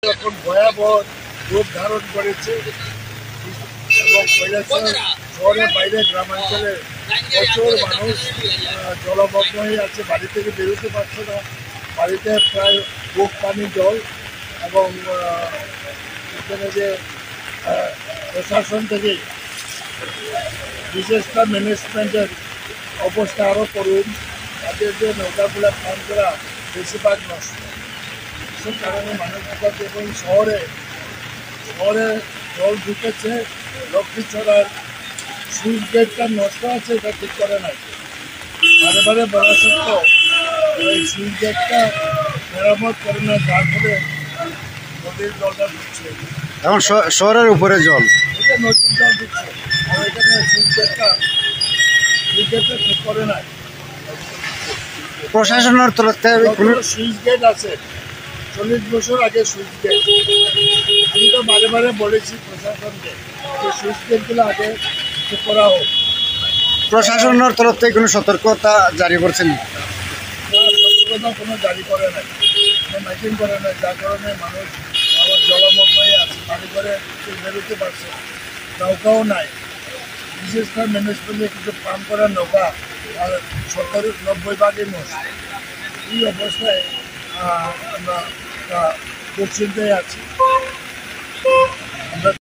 এখন ভয়াবহ রূপ ধারণ করেছে এবং কৈলাসহর শহরের বাইরে গ্রামাঞ্চলে প্রচুর মানুষ জলমগ্ন হয়ে আছে, বাড়ি থেকে বেরোতে পারছে না। বাড়িতে প্রায় বুক পানি জল এবং এখানে যে প্রশাসন থেকে বিশেষটা ম্যানেজমেন্টের অবস্থা আরও করুন। তাদের যে নৌকাগুলো প্ল্যান করা বেশিরভাগ নষ্ট, সে কারণে মানুষ এবং শহরে জল ঢুকেছে। লক্ষ্মীছড়ার সুইচ গেটটা নষ্ট আছে, এটা ঠিক করে নাই। বারে বলা সত্ত্বেও ওই সুইচ গেটটা মেরামত করে না, যার ফলে নদীর জলটা ঢুকছে। এখন শহরের উপরে জল, এটা নদীর জল ঢুকছে আর এখানে সুইচ গেটটা ঠিক করে নাই। প্রশাসনের তরফ থেকে কোনো সুইচ গেট আছে 40 বছর আগে সুইচ গেট। আমি তো বারে বলেছি প্রশাসনকে যে সুইচ গেটগুলো আগে ঠিক করা হোক। প্রশাসনের তরফ থেকে কোনো সতর্কতা জারি করছেন? সতর্কতা কোনো জারি করে নাই, মাইকিং করে নাই, যার কারণে মানুষ আবার জলমগ্ন হয়ে আছে, বাড়ি করে বেরোতে পারছে। নৌকাও নাই, বিশেষ করে ম্যানেজমেন্টে কিছু পাম্প করা নৌকা আর 70-90 নষ্ট। এই অবস্থায় আমরা দুশ্চিন্তায় আছি। আমরা